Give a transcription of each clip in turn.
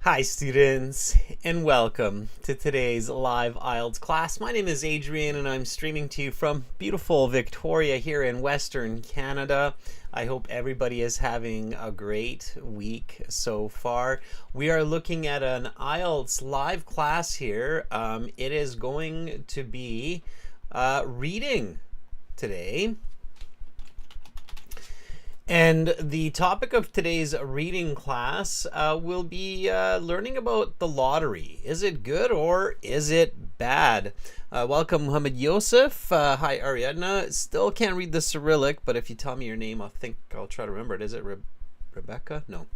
Hi students, and welcome to today's live IELTS class. My name is Adrian and I'm streaming to you from beautiful Victoria here in Western Canada. I hope everybody is having a great week so far. We are looking at an IELTS live class here. It is going to be reading today. And the topic of today's reading class will be learning about the lottery. Is it good or is it bad? Welcome, Muhammad Yosef. Hi, Ariadna. Still can't read the Cyrillic, but if you tell me your name, I think I'll try to remember it. Is it Rebecca? No.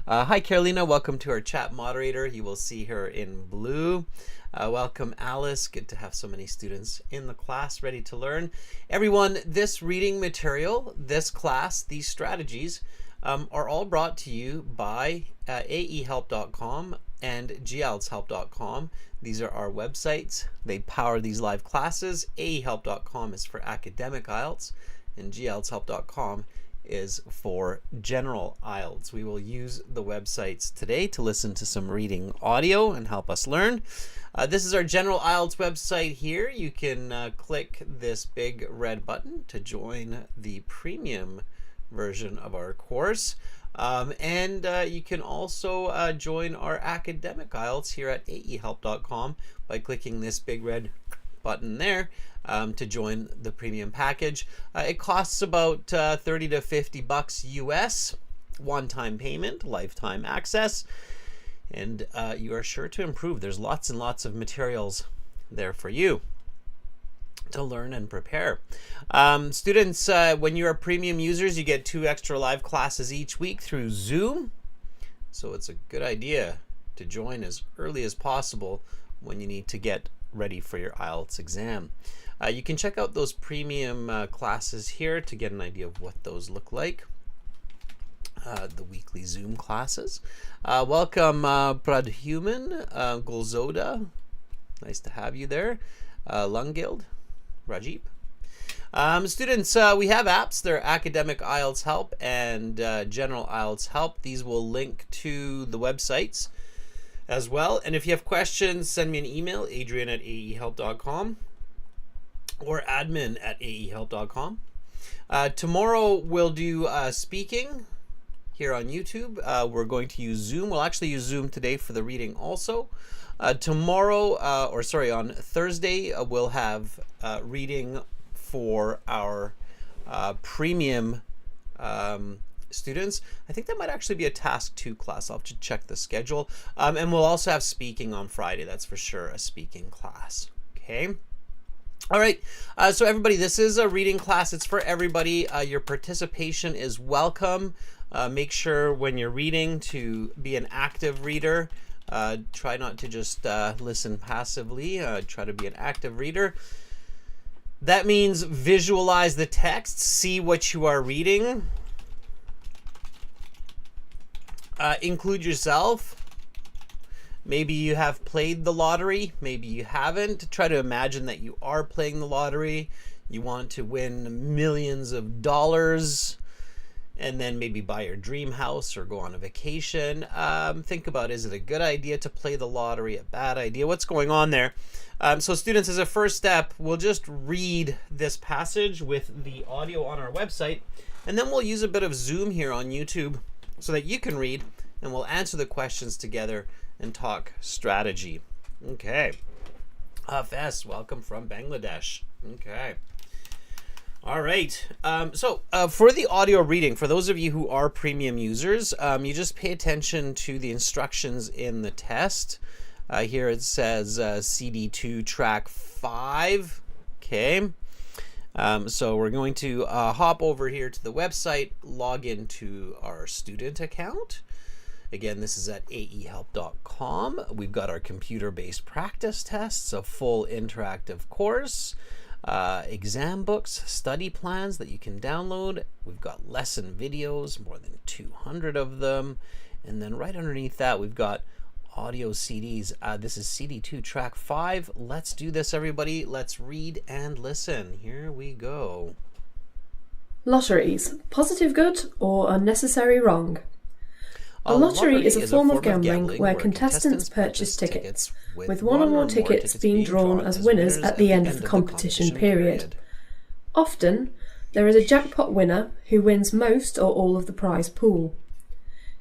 Hi, Carolina. Welcome to our chat moderator. You will see her in blue. Welcome, Alice. Good to have so many students in the class ready to learn. Everyone, this reading material, this class, these strategies are all brought to you by aehelp.com and gieltshelp.com. These are our websites. They power these live classes. aehelp.com is for academic IELTS, and gieltshelp.com is for general IELTS. We will use the websites today to listen to some reading audio and help us learn. This is our general IELTS website here. You can click this big red button to join the premium version of our course. And you can also join our academic IELTS here at aehelp.com by clicking this big red button there to join the premium package. It costs about 30 to 50 bucks US, one-time payment, lifetime access, and you are sure to improve. There's lots and lots of materials there for you to learn and prepare. Students, when you are premium users, you get 2 extra live classes each week through Zoom. So it's a good idea to join as early as possible when you need to get ready for your IELTS exam. You can check out those premium classes here to get an idea of what those look like. The weekly Zoom classes. Welcome, Pradhuman, Gulzoda. Nice to have you there. Lungild, Rajib. Students, we have apps. They're Academic IELTS Help and General IELTS Help. These will link to the websites as well. And if you have questions, send me an email, adrian@aehelp.com or admin@aehelp.com. Tomorrow we'll do speaking here on YouTube. We're going to use Zoom. We'll actually use Zoom today for the reading also. Tomorrow, on Thursday, we'll have reading for our premium students. I think that might actually be a task 2 class. I'll have to check the schedule. And we'll also have speaking on Friday. That's for sure, a speaking class. Okay. All right. So everybody, this is a reading class. It's for everybody. Your participation is welcome. Make sure when you're reading to be an active reader. Try not to just listen passively. Try to be an active reader. That means visualize the text, see what you are reading. Include yourself. Maybe you have played the lottery. Maybe you haven't. Try to imagine that you are playing the lottery. You want to win millions of dollars and then maybe buy your dream house or go on a vacation. Think about, is it a good idea to play the lottery, a bad idea? What's going on there? So students, as a first step, we'll just read this passage with the audio on our website, and then we'll use a bit of Zoom here on YouTube so that you can read, and we'll answer the questions together and talk strategy. Okay. Fes, welcome from Bangladesh. Okay. All right. So for the audio reading, for those of you who are premium users, you just pay attention to the instructions in the test. Here it says CD2 track 5. Okay. So we're going to hop over here to the website, log into our student account. Again, this is at aehelp.com. We've got our computer-based practice tests, a full interactive course, exam books, study plans that you can download. We've got lesson videos, more than 200 of them. And then right underneath that, we've got audio CDs. This is CD2 track 5. Let's do this, everybody. Let's read and listen. Here we go. Lotteries, positive good or unnecessary wrong? A lottery is a form of gambling where contestants purchase tickets, with one or more tickets being drawn as winners at the end of the competition period. Often, there is a jackpot winner who wins most or all of the prize pool.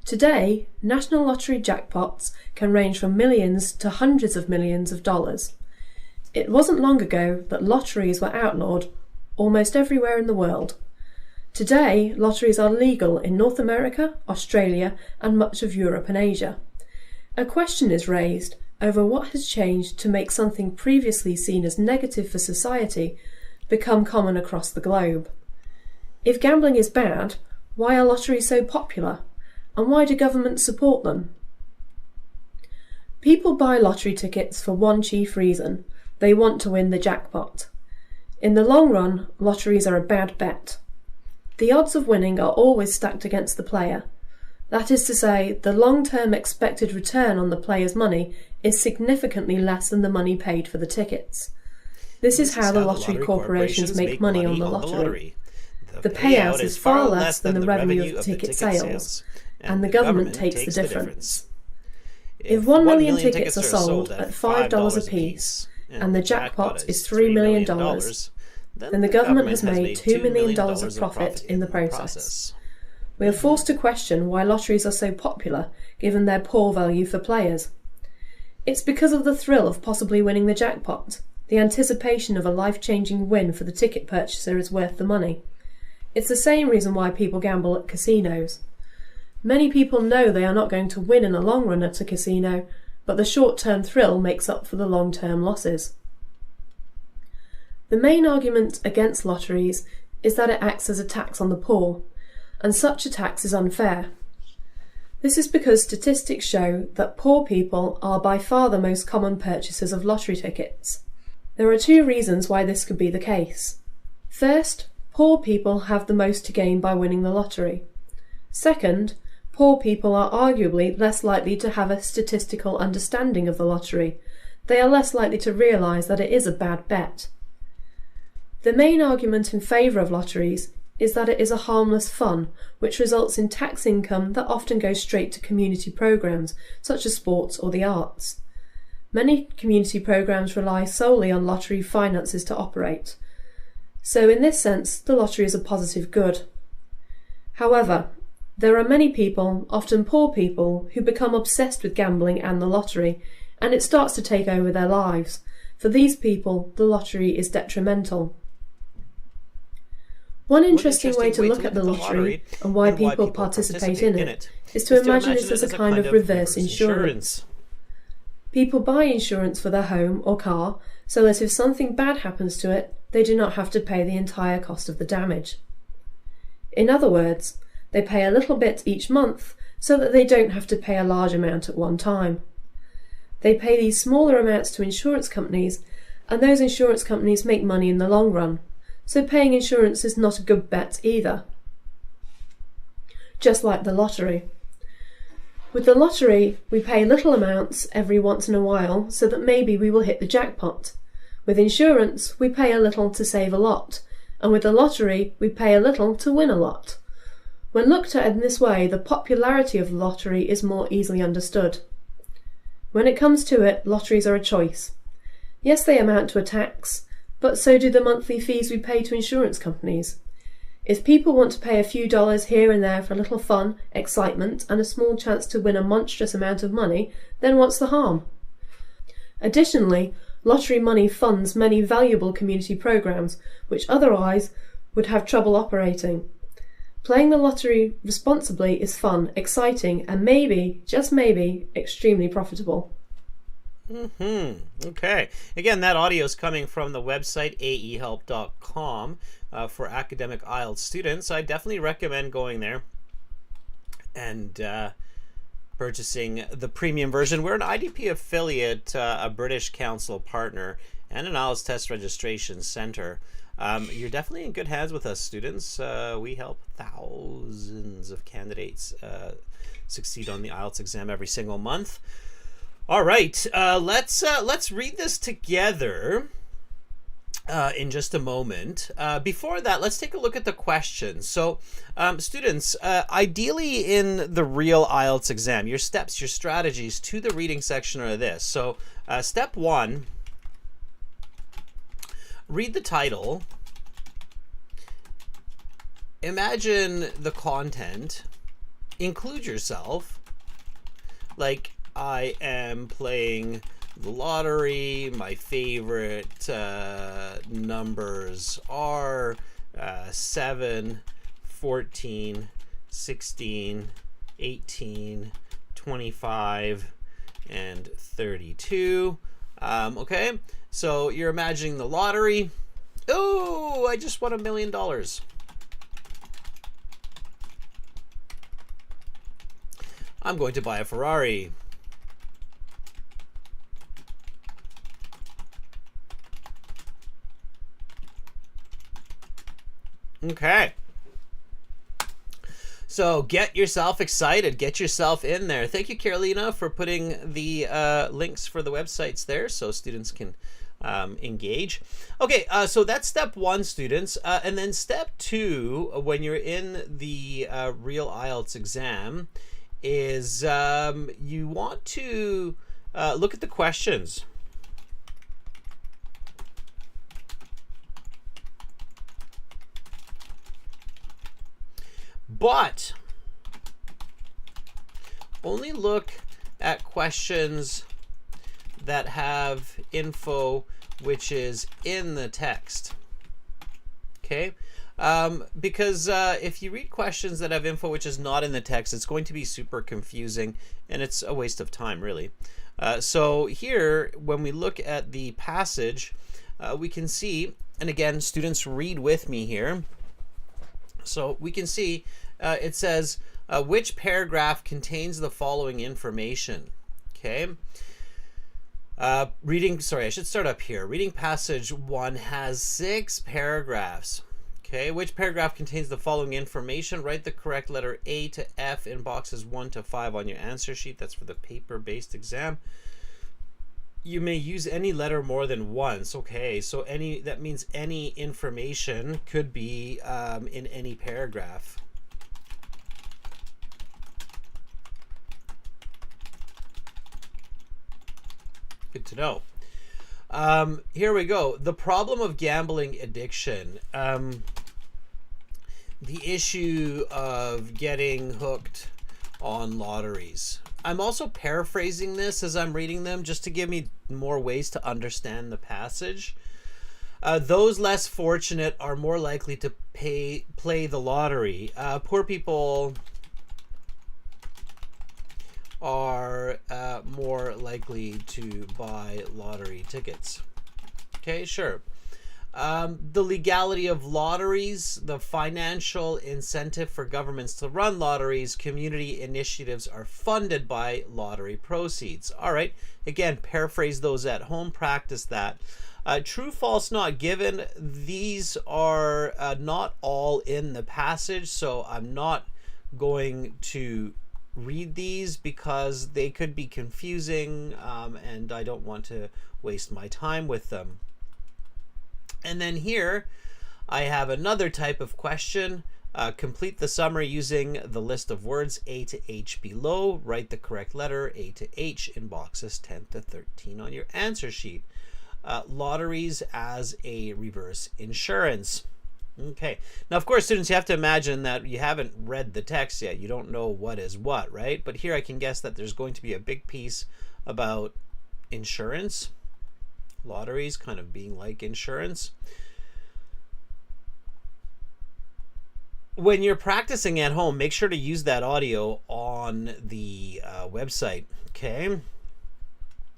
Today, national lottery jackpots can range from millions to hundreds of millions of dollars. It wasn't long ago that lotteries were outlawed almost everywhere in the world. Today, lotteries are legal in North America, Australia, and much of Europe and Asia. A question is raised over what has changed to make something previously seen as negative for society become common across the globe. If gambling is bad, why are lotteries so popular? And why do governments support them? People buy lottery tickets for one chief reason: they want to win the jackpot. In the long run, lotteries are a bad bet. The odds of winning are always stacked against the player. That is to say, the long-term expected return on the player's money is significantly less than the money paid for the tickets. This is how the lottery corporations make money on the lottery. The payout is far less than the revenue of ticket sales, and the government takes the difference. If 1 million tickets are sold at $5 apiece, and the jackpot is $3 million, then the government has made $2 million of profit in the process. We are forced to question why lotteries are so popular, given their poor value for players. It's because of the thrill of possibly winning the jackpot. The anticipation of a life-changing win for the ticket purchaser is worth the money. It's the same reason why people gamble at casinos. Many people know they are not going to win in the long run at a casino, but the short-term thrill makes up for the long-term losses. The main argument against lotteries is that it acts as a tax on the poor, and such a tax is unfair. This is because statistics show that poor people are by far the most common purchasers of lottery tickets. There are two reasons why this could be the case. First, poor people have the most to gain by winning the lottery. Second, poor people are arguably less likely to have a statistical understanding of the lottery. They are less likely to realise that it is a bad bet. The main argument in favour of lotteries is that it is a harmless fun, which results in tax income that often goes straight to community programmes, such as sports or the arts. Many community programmes rely solely on lottery finances to operate. So in this sense, the lottery is a positive good. However, there are many people, often poor people, who become obsessed with gambling and the lottery, and it starts to take over their lives. For these people, the lottery is detrimental. One interesting way to look at the lottery and why people participate in it is to imagine it as a kind of reverse insurance. People buy insurance for their home or car so that if something bad happens to it, they do not have to pay the entire cost of the damage. In other words, they pay a little bit each month so that they don't have to pay a large amount at one time. They pay these smaller amounts to insurance companies, and those insurance companies make money in the long run. So paying insurance is not a good bet either. Just like the lottery. With the lottery, we pay little amounts every once in a while so that maybe we will hit the jackpot. With insurance, we pay a little to save a lot, and with the lottery, we pay a little to win a lot. When looked at in this way, the popularity of the lottery is more easily understood. When it comes to it, lotteries are a choice. Yes, they amount to a tax, but so do the monthly fees we pay to insurance companies. If people want to pay a few dollars here and there for a little fun, excitement, and a small chance to win a monstrous amount of money, then what's the harm? Additionally, lottery money funds many valuable community programs, which otherwise would have trouble operating. Playing the lottery responsibly is fun, exciting, and maybe, just maybe, extremely profitable. Okay. Again, that audio is coming from the website aehelp.com for academic IELTS students. I definitely recommend going there and purchasing the premium version. We're an IDP affiliate, a British Council partner, and an IELTS test registration center. You're definitely in good hands with us, students. We help thousands of candidates succeed on the IELTS exam every single month. All right, let's read this together. in just a moment. Before that, let's take a look at the questions. So, students, ideally in the real IELTS exam, your steps, your strategies to the reading section are this. So, step 1, read the title. Imagine the content. Include yourself. Like, I am playing the lottery. My favorite numbers are 7, 14, 16, 18, 25, and 32. Okay, so you're imagining the lottery. Oh, I just won $1 million. I'm going to buy a Ferrari. Okay. So get yourself excited. Get yourself in there. Thank you, Carolina, for putting the links for the websites there so students can engage. Okay, so that's step 1, students. And then step 2, when you're in the real IELTS exam, is you want to look at the questions. But only look at questions that have info which is in the text. Okay? Because if you read questions that have info which is not in the text, it's going to be super confusing and it's a waste of time, really. So here, when we look at the passage, we can see, and again, students read with me here. So we can see it says, which paragraph contains the following information? Okay. Sorry, I should start up here. Reading passage 1 has 6 paragraphs. Okay, which paragraph contains the following information? Write the correct letter A to F in boxes 1 to 5 on your answer sheet. That's for the paper-based exam. You may use any letter more than once. Okay, so that means any information could be in any paragraph. Good to know. Here we go. The problem of gambling addiction. The issue of getting hooked on lotteries. I'm also paraphrasing this as I'm reading them just to give me more ways to understand the passage. Those less fortunate are more likely to play the lottery. Poor people are more likely to buy lottery tickets. Okay, sure. The legality of lotteries, the financial incentive for governments to run lotteries, community initiatives are funded by lottery proceeds. All right, again, paraphrase those at home, practice that. True, false, not given. These are not all in the passage, so I'm not going to read these because they could be confusing and I don't want to waste my time with them. And then here I have another type of question. Complete the summary using the list of words A to H below. Write the correct letter A to H in boxes 10 to 13 on your answer sheet. Lotteries as a reverse insurance. Okay. Now, of course, students, you have to imagine that you haven't read the text yet. You don't know what is what, right? But here I can guess that there's going to be a big piece about insurance. Lotteries kind of being like insurance. When you're practicing at home, make sure to use that audio on the website. Okay.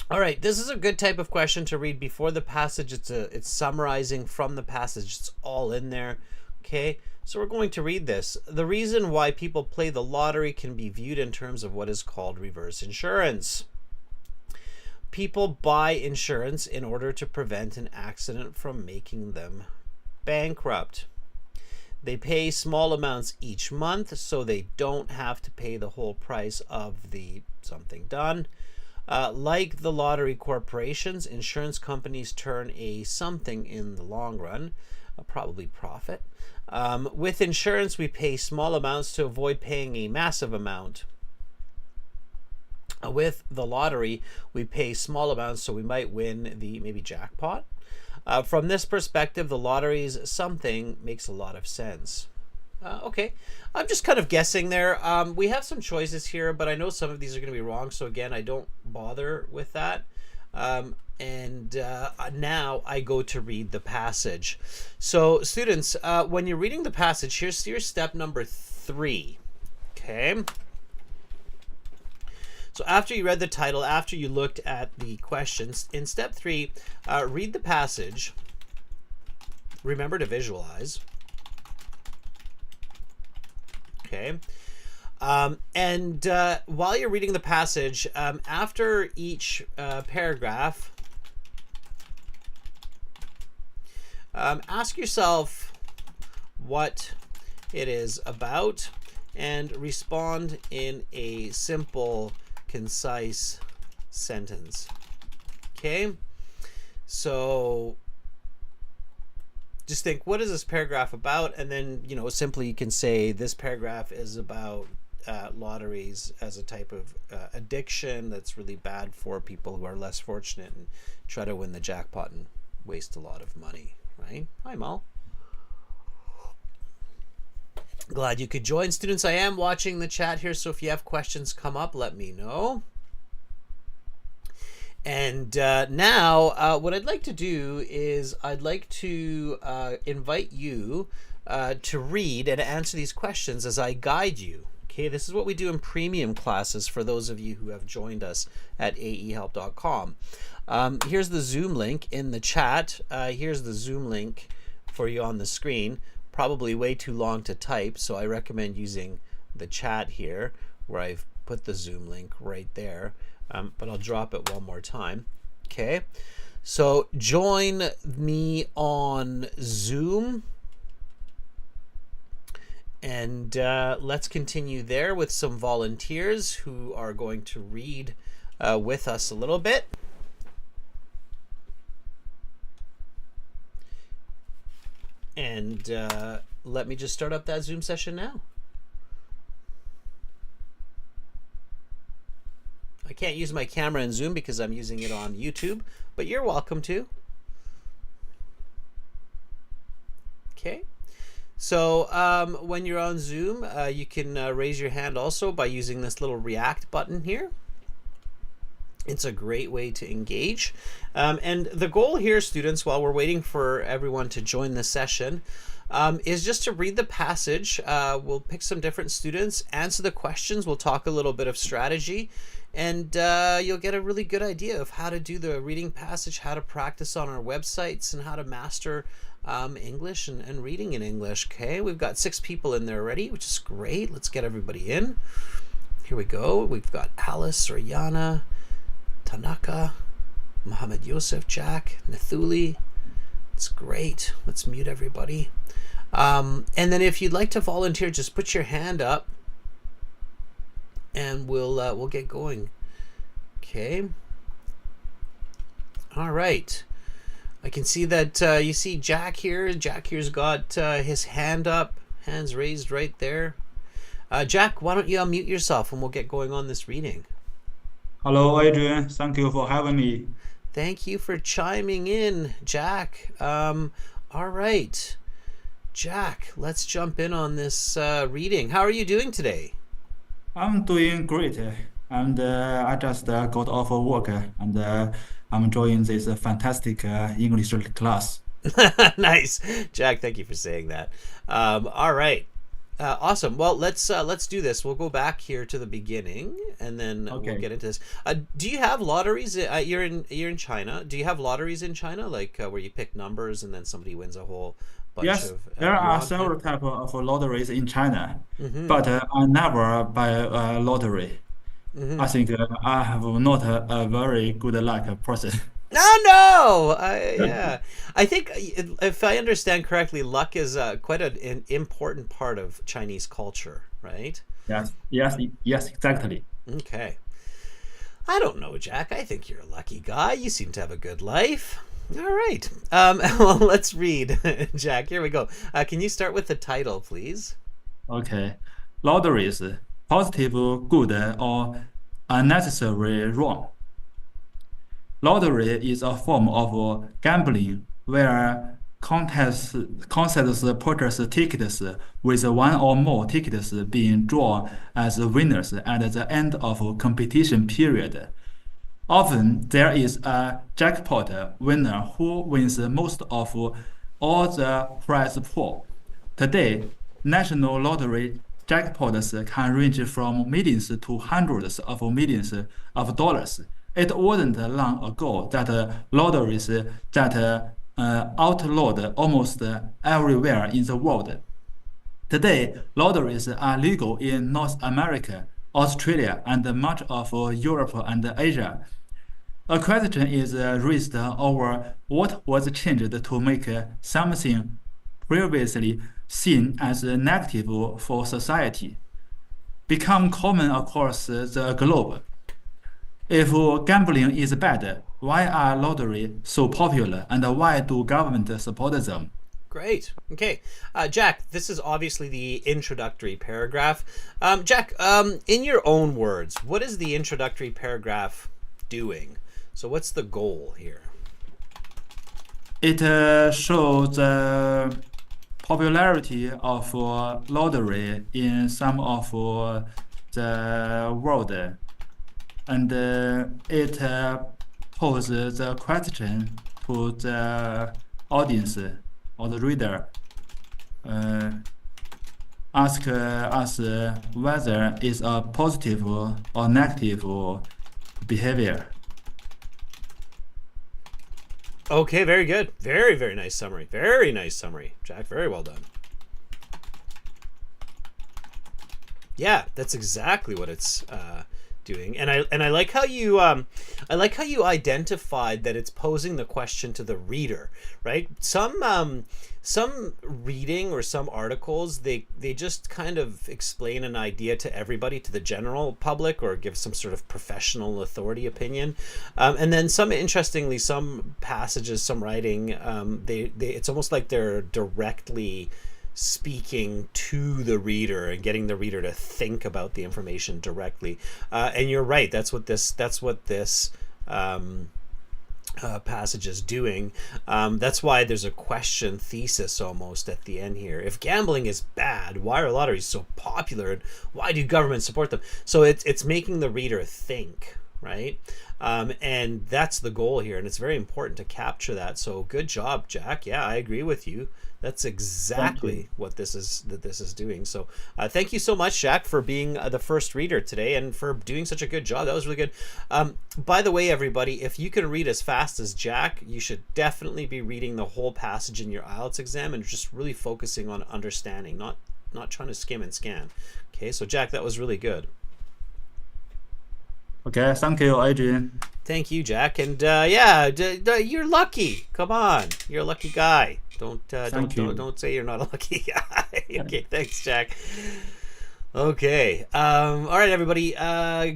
All right. This is a good type of question to read before the passage. It's summarizing from the passage. It's all in there. Okay. So we're going to read this. The reason why people play the lottery can be viewed in terms of what is called reverse insurance. People buy insurance in order to prevent an accident from making them bankrupt. They pay small amounts each month so they don't have to pay the whole price of the something done. Like the lottery corporations, insurance companies turn a something in the long run, probably profit. With insurance, we pay small amounts to avoid paying a massive amount. With the lottery, we pay small amounts so we might win the maybe jackpot. From this perspective, the lottery's something makes a lot of sense. Okay, I'm just kind of guessing there. We have some choices here, but I know some of these are going to be wrong. So again, I don't bother with that. Now I go to read the passage. So students, when you're reading the passage, here's your step number 3. Okay. So after you read the title, after you looked at the questions, in step 3, read the passage. Remember to visualize. Okay. While you're reading the passage, after each paragraph, ask yourself what it is about and respond in a simple, concise sentence. Okay? So just think, what is this paragraph about? And then, simply you can say this paragraph is about lotteries as a type of addiction that's really bad for people who are less fortunate and try to win the jackpot and waste a lot of money, right? Hi, Mal. Glad you could join, students. I am watching the chat here, so if you have questions come up, let me know. And now what I'd like to do is I'd like to invite you to read and answer these questions as I guide you. Okay, this is what we do in premium classes for those of you who have joined us at aehelp.com. Here's the Zoom link in the chat. Here's the Zoom link for you on the screen. Probably way too long to type, so I recommend using the chat here where I've put the Zoom link right there. But I'll drop it one more time. Okay, so join me on Zoom, and let's continue there with some volunteers who are going to read with us a little bit. And let me just start up that Zoom session now. I can't use my camera in Zoom because I'm using it on YouTube, but you're welcome to. Okay. So when you're on Zoom, you can raise your hand also by using this little react button here. It's a great way to engage. And the goal here, students, while we're waiting for everyone to join the session, is just to read the passage. We'll pick some different students, answer the questions. We'll talk a little bit of strategy, and you'll get a really good idea of how to do the reading passage, how to practice on our websites, and how to master English and reading in English. Okay, we've got 6 people in there already, which is great. Let's get everybody in. Here we go. We've got Alice, Rihanna, Tanaka, Muhammad Yosef, Jack, Nathuli. It's great. Let's mute everybody. And then if you'd like to volunteer, just put your hand up and we'll get going. Okay. All right. I can see that you see Jack here. Jack here's got his hand up, hands raised right there. Jack, why don't you unmute yourself and we'll get going on this reading. Hello, Adrian. Thank you for having me. Thank you for chiming in, Jack. All right. Jack, let's jump in on this reading. How are you doing today? I'm doing great, and I just got off of work, and I'm enjoying this fantastic English class. Nice. Jack, thank you for saying that. All right. Awesome. Well, let's do this. We'll go back here to the beginning, and then we'll Okay. get into this. Do you have lotteries? You're in China. Do you have lotteries in China, like where you pick numbers and then somebody wins a whole bunch Yes, of there are yuan? several types of lotteries in China, Mm-hmm. but I never buy a lottery. Mm-hmm. I think I have not a very good luck person. Oh no! Yeah, I think if I understand correctly, luck is quite an important part of Chinese culture, right? Yes, yes, yes, exactly. Okay. I don't know, Jack. I think you're a lucky guy. You seem to have a good life. All right. Well, let's read, Jack. Here we go. Can you start with the title, please? Okay. Lotteries, positive good or unnecessary wrong. Lottery is a form of gambling where contests purchase tickets with one or more tickets being drawn as winners at the end of a competition period. Often there is a jackpot winner who wins most of all the prize pool. Today, national lottery jackpots can range from millions to hundreds of millions of dollars. It wasn't long ago that lotteries that outlawed almost everywhere in the world. Today, lotteries are legal in North America, Australia, and much of Europe and Asia. A question is raised over what was changed to make something previously seen as negative for society become common across the globe. If gambling is bad, why are lotteries so popular and why do governments support them? Great. Okay. Jack, this is obviously the introductory paragraph. Jack, in your own words, what is the introductory paragraph doing? So what's the goal here? It shows the popularity of lottery in some of the world, and it poses the question to the audience or the reader, ask us whether it's a positive or negative behavior. Okay, very good. Very, very nice summary. Very nice summary, Jack. Very well done. Yeah, that's exactly what it's doing, and I like how you identified that it's posing the question to the reader, right? Some reading or some articles they just kind of explain an idea to everybody, to the general public, or give some sort of professional authority opinion, and then interestingly, some passages, some writing, they it's almost like they're directly speaking to the reader and getting the reader to think about the information directly. And you're right. That's what this passage is doing. That's why there's a question thesis almost at the end here. If gambling is bad, why are lotteries so popular, and why do governments support them? So it's making the reader think, right? And that's the goal here, and it's very important to capture that. So good job, Jack. Yeah, I agree with you. That's exactly what this is doing. So thank you so much, Jack, for being the first reader today and for doing such a good job. That was really good. By the way, everybody, if you can read as fast as Jack, you should definitely be reading the whole passage in your IELTS exam and just really focusing on understanding, not trying to skim and scan. Okay, so Jack, that was really good. Okay, thank you, Adrian. Thank you, Jack. And yeah, you're lucky. Come on, you're a lucky guy. Don't say you're not a lucky guy. Okay, thanks, Jack. Okay, all right, everybody.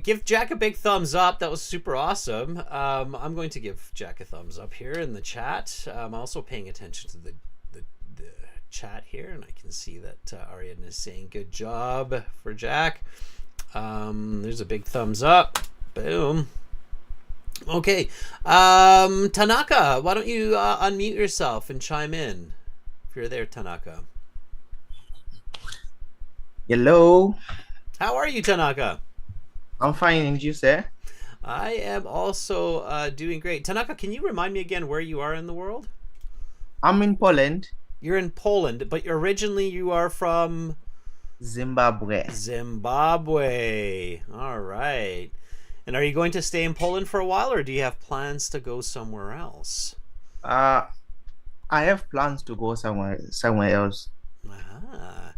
Give Jack a big thumbs up. That was super awesome. I'm going to give Jack a thumbs up here in the chat. I'm also paying attention to the chat here, and I can see that Ariane is saying good job for Jack. There's a big thumbs up. Boom. Okay, Tanaka, why don't you unmute yourself and chime in if you're there, Tanaka. Hello. How are you, Tanaka? I'm fine, and you, sir? I am also doing great. Tanaka, can you remind me again where you are in the world? I'm in Poland. You're in Poland, but originally you are from? Zimbabwe. Zimbabwe. All right. And are you going to stay in Poland for a while, or do you have plans to go somewhere else? I have plans to go somewhere else. Ah,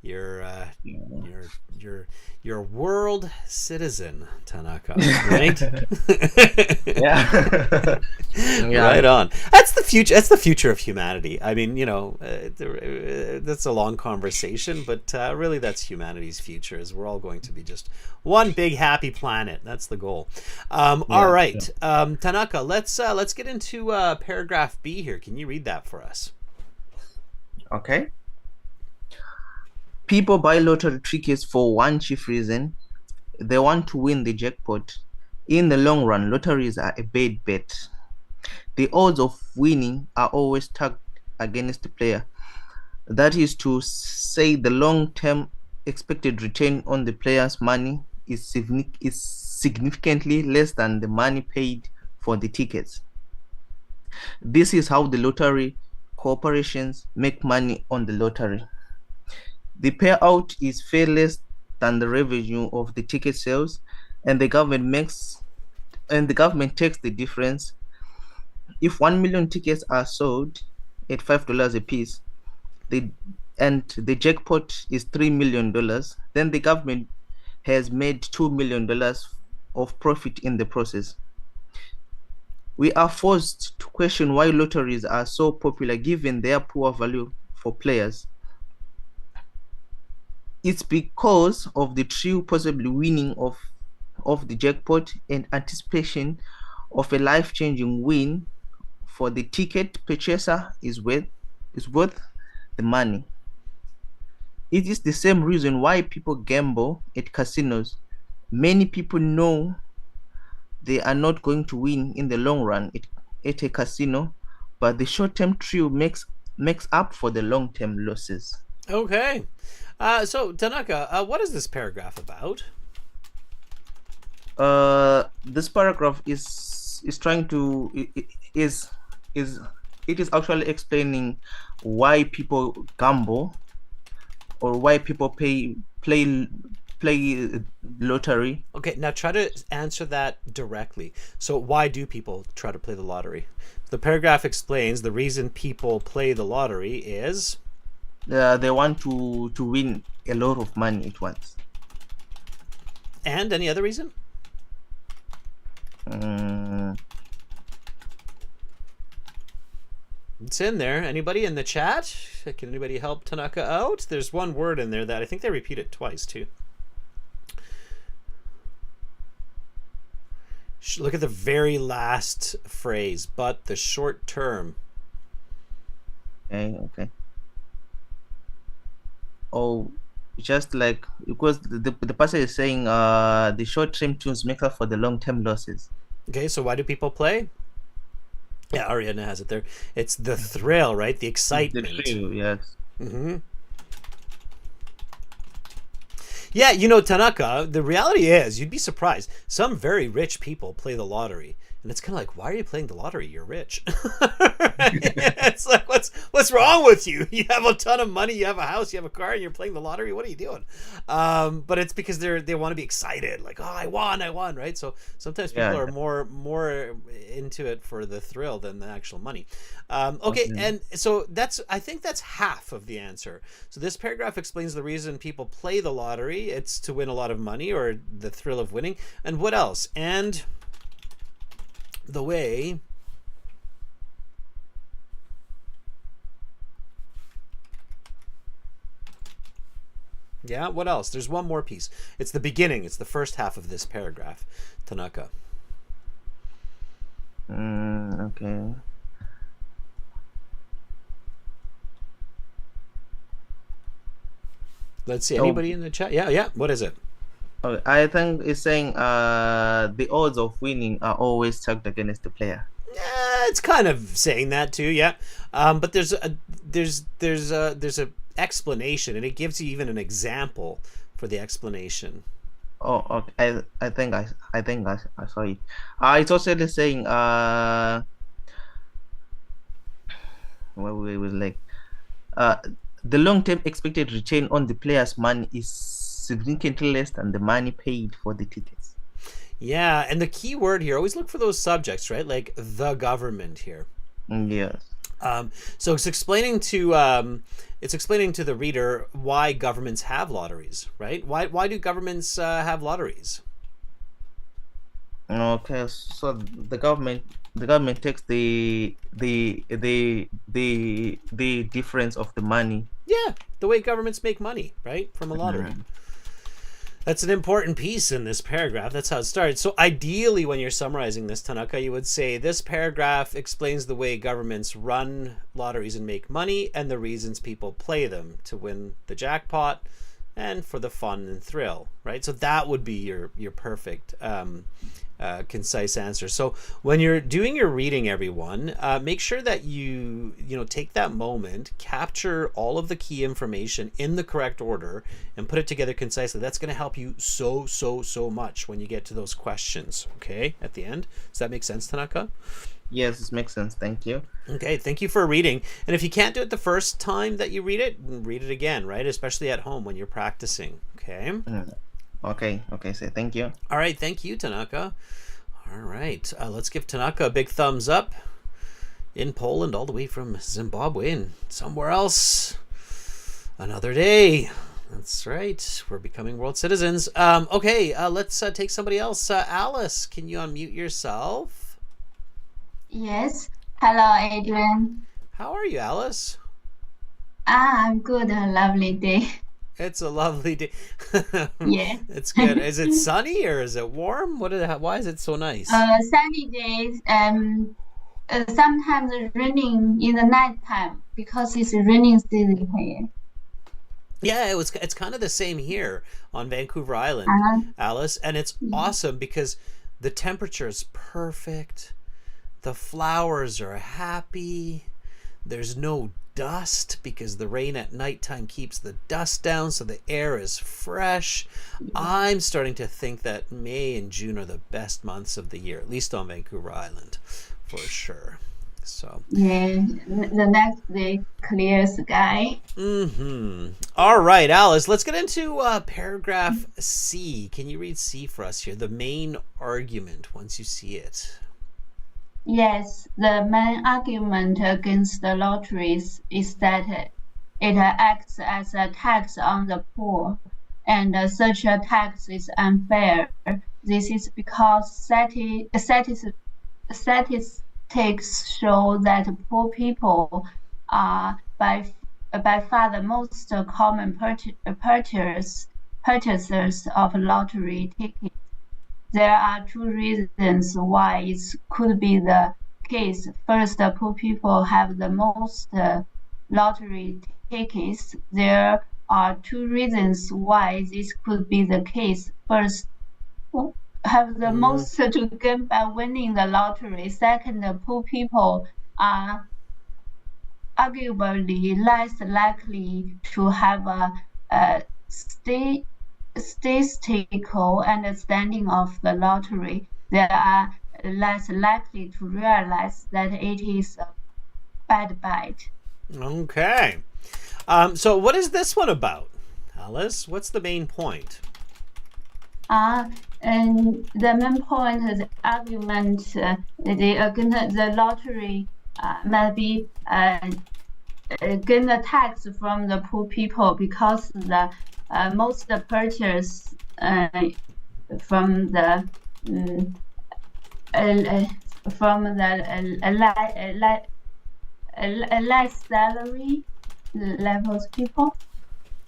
You're Yeah. you're a world citizen, Tanaka, right? Yeah. Right Yeah. on. That's the future. That's the future of humanity. I mean, that's a long conversation, but really, that's humanity's future. Is we're all going to be just one big happy planet. That's the goal. All Yeah. right, Tanaka. Let's get into paragraph B here. Can you read that for us? Okay. People buy lottery tickets for one chief reason. They want to win the jackpot. In the long run, lotteries are a bad bet. The odds of winning are always stacked against the player. That is to say, the long-term expected return on the player's money is significantly less than the money paid for the tickets. This is how the lottery corporations make money on the lottery. The payout is far less than the revenue of the ticket sales, and the government takes the difference. If 1 million tickets are sold at $5 a piece, and the jackpot is $3 million, then the government has made $2 million of profit in the process. We are forced to question why lotteries are so popular given their poor value for players. It's because of the true possibly winning of the jackpot and anticipation of a life-changing win for the ticket purchaser is worth the money. It is the same reason why people gamble at casinos. Many people know they are not going to win in the long run at a casino, but the short-term thrill makes up for the long-term losses. Okay. So Tanaka, what is this paragraph about? This paragraph is trying to is it is actually explaining why people gamble or why people play lottery. Okay, now try to answer that directly. So, why do people try to play the lottery? The paragraph explains the reason people play the lottery is. They want to win a lot of money at once. And any other reason? It's in there. Anybody in the chat? Can anybody help Tanaka out? There's one word in there that I think they repeat it twice too. Look at the very last phrase, but the short term. Okay. Oh, just like because the passage is saying the short-term tunes make up for the long-term losses. Okay, so why do people play? Yeah, Ariana has it there. It's the thrill, right? The excitement. The thrill, yes. Mm-hmm. Yeah, Tanaka, the reality is, you'd be surprised. Some very rich people play the lottery. And it's kind of like, why are you playing the lottery? You're rich. It's like, what's wrong with you? You have a ton of money, you have a house, you have a car, and you're playing the lottery. What are you doing? But it's because they want to be excited, like, oh, I won, right? So sometimes people are more into it for the thrill than the actual money. Okay, and so I think that's half of the answer. So this paragraph explains the reason people play the lottery. It's to win a lot of money or the thrill of winning. And what else? And the way what else? There's one more piece. It's the beginning. It's the first half of this paragraph. Tanaka. Okay. Let's see. Anybody in the chat? Yeah. What is it? Okay. I think it's saying the odds of winning are always stacked against the player. Yeah, it's kind of saying that too. Yeah, but there's a explanation, and it gives you even an example for the explanation. Oh, okay. I think I saw it. It's also saying what we was like the long-term expected return on the player's money is significantly less than the money paid for the tickets. Yeah, and the key word here, always look for those subjects, right? Like the government here. Yes. So it's explaining to the reader why governments have lotteries, right? Why do governments have lotteries? Okay, so the government takes the difference of the money. Yeah, the way governments make money, right, from a lottery. That's an important piece in this paragraph. That's how it starts. So ideally, when you're summarizing this, Tanaka, you would say this paragraph explains the way governments run lotteries and make money, and the reasons people play them to win the jackpot and for the fun and thrill, right? So that would be your perfect concise answer. So when you're doing your reading, everyone, make sure that you take that moment, capture all of the key information in the correct order, and put it together concisely. That's going to help you so much when you get to those questions. Okay, at the end. Does that make sense, Tanaka? Yes, this makes sense. Thank you. Okay, thank you for reading. And if you can't do it the first time that you read it again, right? Especially at home when you're practicing. Okay. Okay, so thank you. All right, thank you, Tanaka. All right, let's give Tanaka a big thumbs up in Poland, all the way from Zimbabwe and somewhere else. Another day. That's right. We're becoming world citizens. Okay, let's take somebody else. Alice, can you unmute yourself? Yes. Hello, Adrian. How are you, Alice? I'm good. A lovely day. It's a lovely day. Yeah. It's good. Is it sunny or is it warm? Why is it so nice? Sunny days. Sometimes raining in the nighttime because it's raining season here. Yeah, it's kind of the same here on Vancouver Island, Alice, and it's awesome because the temperature is perfect. The flowers are happy. There's no dust because the rain at nighttime keeps the dust down, so the air is fresh. I'm starting to think that May and June are the best months of the year, at least on Vancouver Island, for sure. So yeah, the next day clear sky. All right, Alice, let's get into paragraph C. Can you read C for us here? The main argument once you see it. Yes, the main argument against the lotteries is that it acts as a tax on the poor, and such a tax is unfair. This is because statistics show that poor people are by far the most common purchasers of lottery tickets. There are two reasons why it could be the case. First, poor people have the most lottery tickets. There are two reasons why this could be the case. First, have the most to gain by winning the lottery. Second, poor people are arguably less likely to have a statistical understanding of the lottery. They are less likely to realize that it is a bad bet. Okay. So what is this one about, Alice? What's the main point? And the main point of the argument the lottery might be gain the tax from the poor people because the most purchase from the less salary levels people.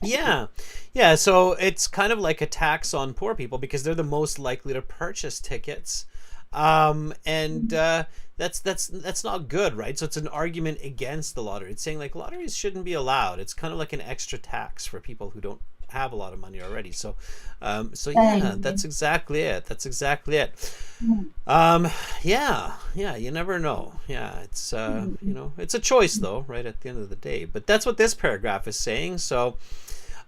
Yeah, so it's kind of like a tax on poor people because they're the most likely to purchase tickets, and that's not good, right? So it's an argument against the lottery. It's saying like lotteries shouldn't be allowed. It's kind of like an extra tax for people who don't have a lot of money already. So yeah, that's exactly it. Yeah, you never know. Yeah, it's it's a choice though, right at the end of the day. But that's what this paragraph is saying. So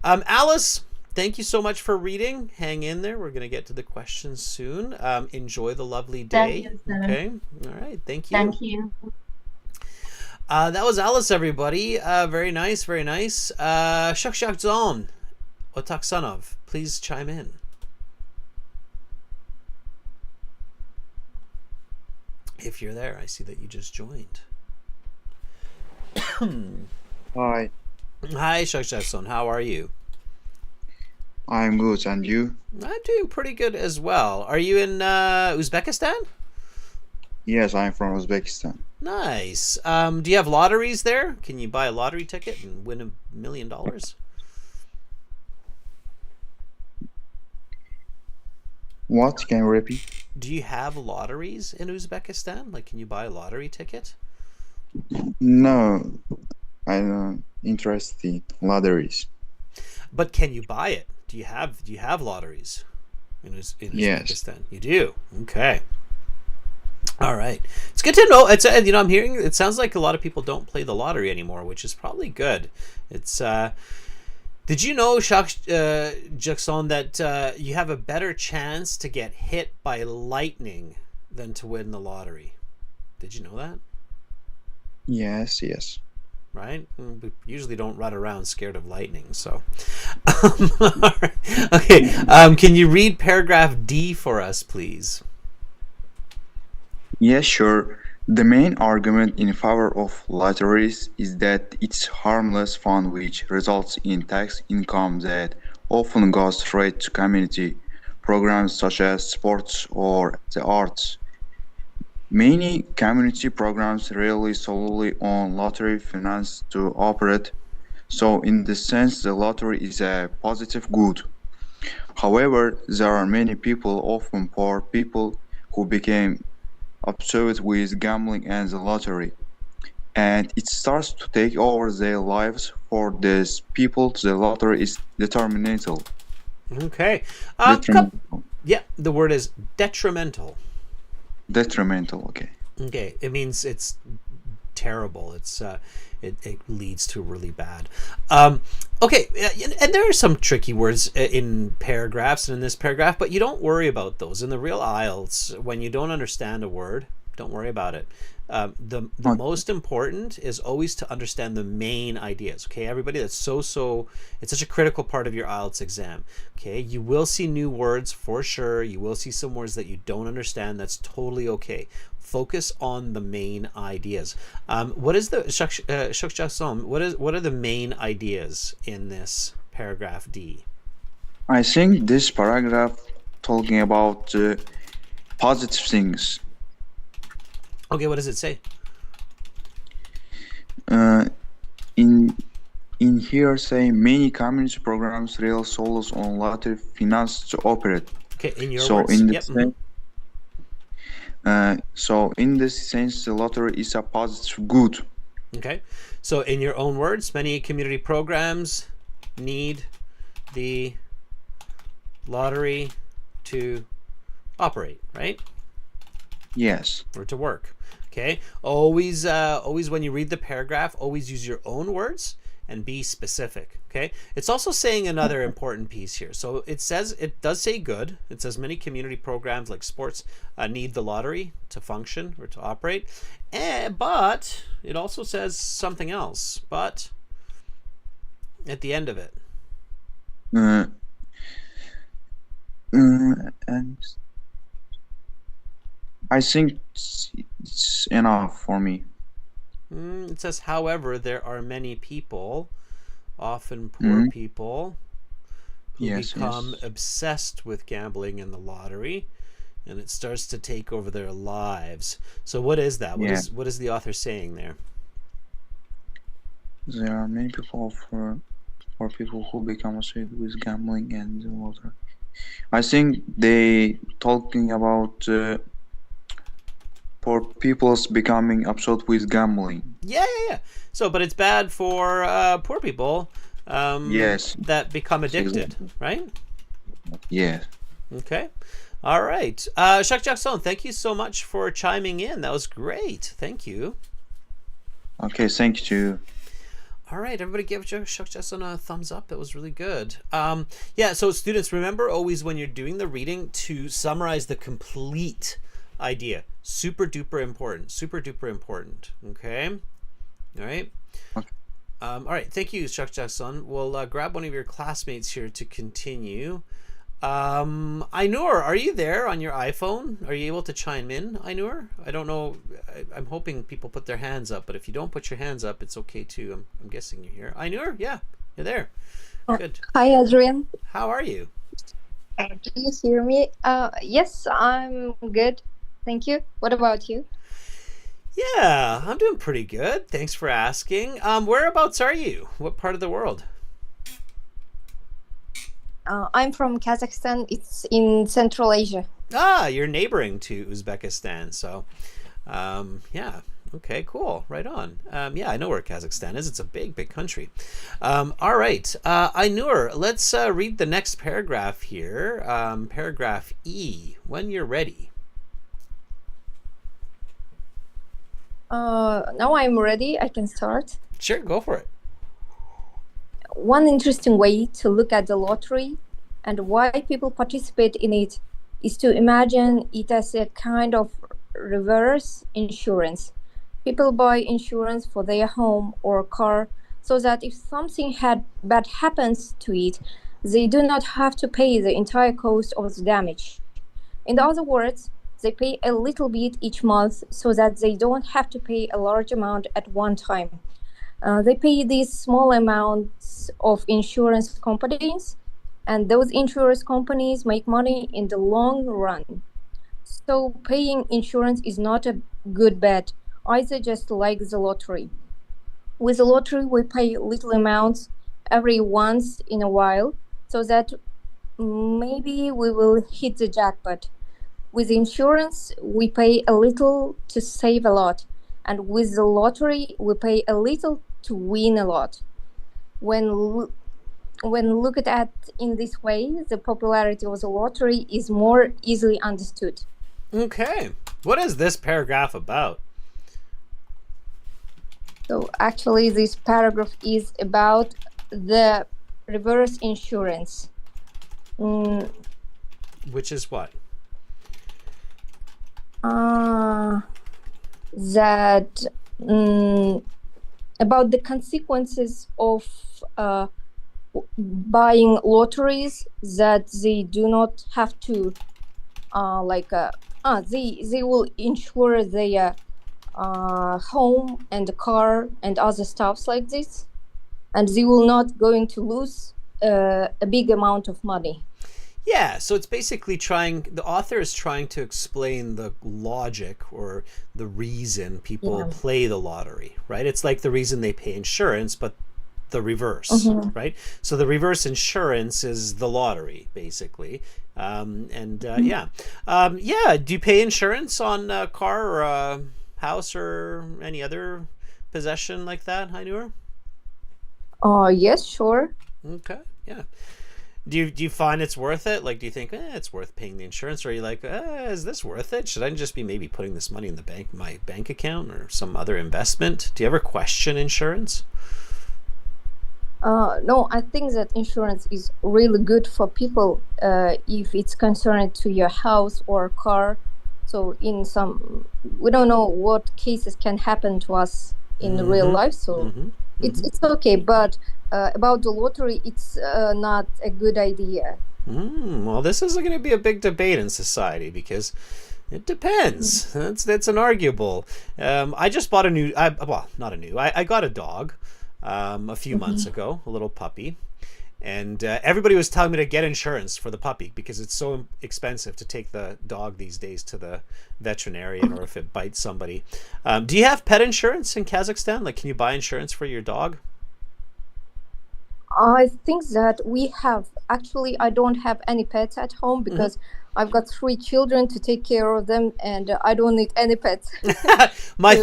Alice, thank you so much for reading. Hang in there. We're going to get to the questions soon. Enjoy the lovely day. Thank you, okay. All right. Thank you. Thank you. That was Alice, everybody. Very nice. Very nice. Shuk Zon, Otaksanov, please chime in. If you're there, I see that you just joined. Hi, Hi, Shakshakson. How are you? I'm good, and you? I'm doing pretty good as well. Are you in Uzbekistan? Yes, I'm from Uzbekistan. Nice. Do you have lotteries there? Can you buy a lottery ticket and win $1 million? What? Can you repeat? Do you have lotteries in Uzbekistan? Like, can you buy a lottery ticket? No, I'm not interested in lotteries. But can you buy it? Do you have lotteries in Yes. Uzbekistan? You do. Okay. All right. It's good to know. It's I'm hearing it sounds like a lot of people don't play the lottery anymore, which is probably good. It's Did you know, Jackson, that you have a better chance to get hit by lightning than to win the lottery? Did you know that? Yes, yes. Right? We usually don't run around scared of lightning, so. All right. Okay. Can you read paragraph D for us, please? Yes, sure. The main argument in favor of lotteries is that it's harmless fun which results in tax income that often goes straight to community programs such as sports or the arts. Many community programs rely solely on lottery finance to operate, so in this sense the lottery is a positive good. However, there are many people, often poor people, who became obsessed with gambling and the lottery, and it starts to take over their lives. For these people, the lottery is detrimental. Okay. Detrimental. Yeah, the word is detrimental. Detrimental, okay. Okay, it means it's terrible. It leads to really bad. Okay, and there are some tricky words in paragraphs and in this paragraph, but you don't worry about those. In the real IELTS, when you don't understand a word, don't worry about it. The Okay. most important is always to understand the main ideas. Okay, everybody, that's it's such a critical part of your IELTS exam. Okay, you will see new words for sure. You will see some words that you don't understand. That's totally okay. Focus on the main ideas. What is the what are the main ideas in this paragraph D? I think this paragraph talking about positive things. Okay, what does it say? Uh, in in here say many community programs rely solely on lottery finance to operate. Okay, in your So words. in Yep. this sense, so in this sense, the lottery is a positive good. Okay, so in your own words, many community programs need the lottery to operate, right? Yes. Or to work. Okay, always when you read the paragraph, always use your own words and be specific. Okay, it's also saying another important piece here. So it does say good. It says many community programs like sports need the lottery to function or to operate, but it also says something else. But at the end of it, Uh, and I think it's enough for me. it says, however, there are many people, often poor people, who Yes, become yes. obsessed with gambling and the lottery, and it starts to take over their lives. So what is that? Yeah. What is the author saying there? There are many people for people who become associated with gambling and the lottery. I think they talking about for people's becoming upset with gambling. Yeah. So, but it's bad for poor people Yes, that become addicted, exactly. right? Yes. Okay. All right. Shak Jackson, thank you so much for chiming in. That was great. Thank you. Okay, thank you. All right, everybody give Shak Jackson a thumbs up. That was really good. Yeah, so students, remember always when you're doing the reading to summarize the complete idea. Super duper important. Super duper important. Okay? All right? Okay. All right, thank you, Shak Jackson. We'll grab one of your classmates here to continue. Ainur, are you there on your iPhone? Are you able to chime in, Ainur? I don't know. I'm hoping people put their hands up, but if you don't put your hands up, it's okay too. I'm guessing you're here. Ainur, yeah, you're there. Good. Hi, Adrian. How are you? Can you hear me? Yes, I'm good. Thank you. What about you? Yeah, I'm doing pretty good. Thanks for asking. Whereabouts are you? What part of the world? I'm from Kazakhstan. It's in Central Asia. Ah, you're neighboring to Uzbekistan. So, yeah. Okay, cool. Right on. Yeah, I know where Kazakhstan is. It's a big, big country. All right. Ainur, let's read the next paragraph here. Paragraph E, when you're ready. Now I'm ready. I can start. Sure, go for it. One interesting way to look at the lottery and why people participate in it is to imagine it as a kind of reverse insurance. People buy insurance for their home or car so that if something bad happens to it, they do not have to pay the entire cost of the damage. In other words, they pay a little bit each month so that they don't have to pay a large amount at one time. They pay these small amounts of insurance companies, and those insurance companies make money in the long run. So paying insurance is not a good bet, either, just like the lottery. With the lottery, we pay little amounts every once in a while so that maybe we will hit the jackpot. With insurance, we pay a little to save a lot. And with the lottery, we pay a little to win a lot. When looked at in this way, the popularity of the lottery is more easily understood. Okay. What is this paragraph about? So actually, this paragraph is about the reverse insurance. Which is what? That about the consequences of buying lotteries, that they do not have to they will insure their home and the car and other stuffs like this, and they will not going to lose a big amount of money. Yeah, so it's basically the author is trying to explain the logic or the reason people play the lottery, right? It's like the reason they pay insurance, but the reverse, right? So the reverse insurance is the lottery, basically. Yeah. Do you pay insurance on a car or a house or any other possession like that, Ainur? Yes, sure. Okay, yeah. Do you find it's worth it? Like, do you think it's worth paying the insurance, or are you like, is this worth it? Should I just be maybe putting this money in my bank account or some other investment? Do you ever question insurance? No, I think that insurance is really good for people if it's concerned to your house or car. So we don't know what cases can happen to us in real life, so it's okay. But about the lottery, it's not a good idea. Well, this is going to be a big debate in society because it depends. That's an arguable. I just bought I got a dog a few months ago, a little puppy. And everybody was telling me to get insurance for the puppy because it's so expensive to take the dog these days to the veterinarian or if it bites somebody. Do you have pet insurance in Kazakhstan? Like, can you buy insurance for your dog? I think that we have. Actually, I don't have any pets at home because I've got 3 children to take care of them, and I don't need any pets. my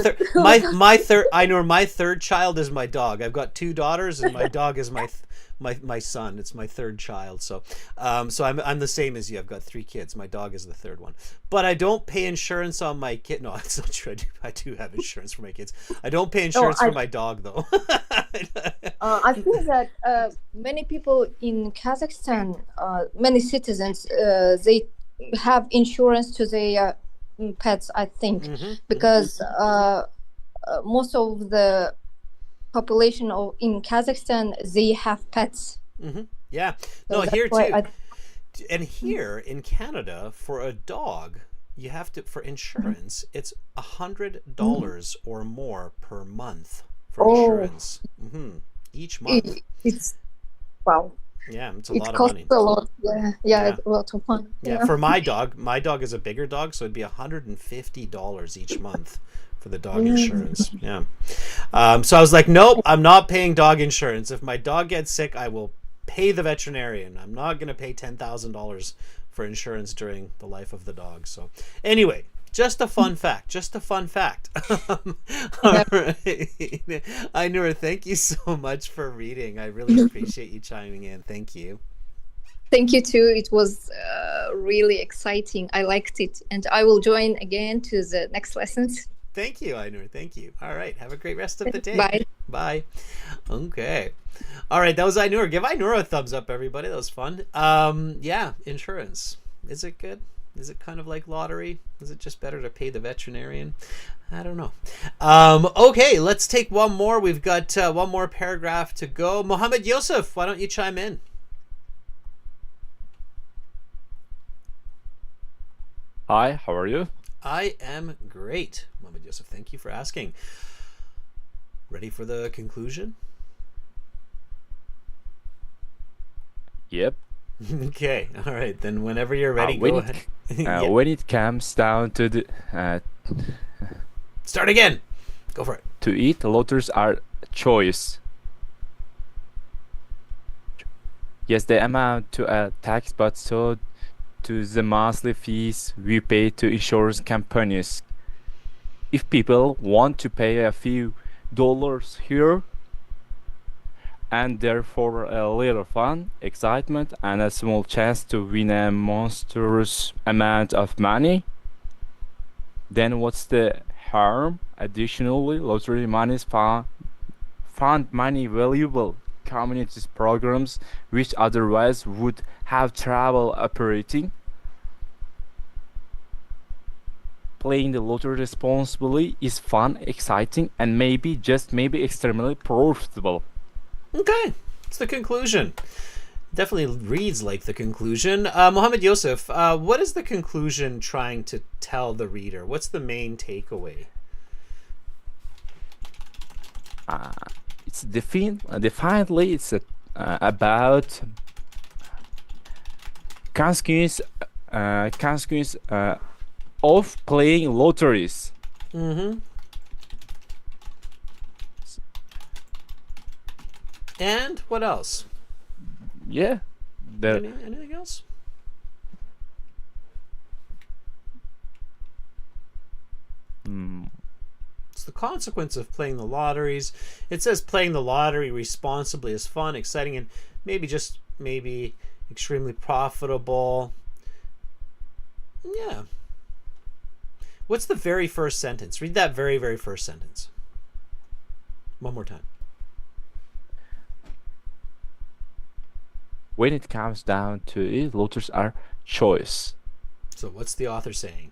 third child is my dog. I've got 2 daughters, and my dog is my son. It's my third child. So I'm the same as you. I've got 3 kids. My dog is the third one. But I don't pay insurance on my kid. No, it's not true. I do have insurance for my kids. I don't pay insurance for my dog though. I think that many people in Kazakhstan, many citizens, they have insurance to their pets, I think, because most of the population in Kazakhstan, they have pets. Yeah, So no, here too. And here in Canada, for a dog, you have to, for insurance, it's $100 or more per month for insurance. Each month. It's wow. Yeah, it's a It lot of costs money. a lot. Yeah, it's a lot of money. Yeah, for my dog is a bigger dog, so it'd be $150 each month for the dog insurance. Yeah. So I was like, nope, I'm not paying dog insurance. If my dog gets sick, I will pay the veterinarian. I'm not going to pay $10,000 for insurance during the life of the dog. So anyway, just a fun fact. All right. Ainur, thank you so much for reading. I really appreciate you chiming in. Thank you. Thank you too. It was really exciting. I liked it, and I will join again to the next lessons. Thank you, Ainur. Thank you. All right. Have a great rest of the day. Bye. Bye. Okay. All right. That was Ainur. Give Ainur a thumbs up, everybody. That was fun. Yeah. Insurance. Is it good? Is it kind of like lottery? Is it just better to pay the veterinarian? I don't know. Okay. Let's take one more. We've got one more paragraph to go. Mohammed Yosef, why don't you chime in? Hi, how are you? I am great, Mohammed Yosef. Thank you for asking. Ready for the conclusion? Yep. Okay. All right. Then whenever you're ready, go ahead. Yeah. When it comes down to the Start again. Go for it. to it, lotteries are choice. Yes, they amount to a tax, but so to the monthly fees we pay to insurance companies. If people want to pay a few dollars here and therefore a little fun, excitement, and a small chance to win a monstrous amount of money, then what's the harm? Additionally, lottery money is fund many valuable communities programs which otherwise would have trouble operating. Playing the lottery responsibly is fun, exciting, and maybe, just maybe, extremely profitable. Okay. It's the conclusion. Definitely reads like the conclusion. Mohammed Yosef, what is the conclusion trying to tell the reader? What's the main takeaway? It's definitely it's about consequence of playing lotteries. Mm-hmm. And what else? Yeah, Anything else? It's the consequence of playing the lotteries. It says playing the lottery responsibly is fun, exciting, and maybe extremely profitable. Yeah. What's the very first sentence? Read that very, very first sentence. One more time. When it comes down to it, lotteries are choice. So what's the author saying?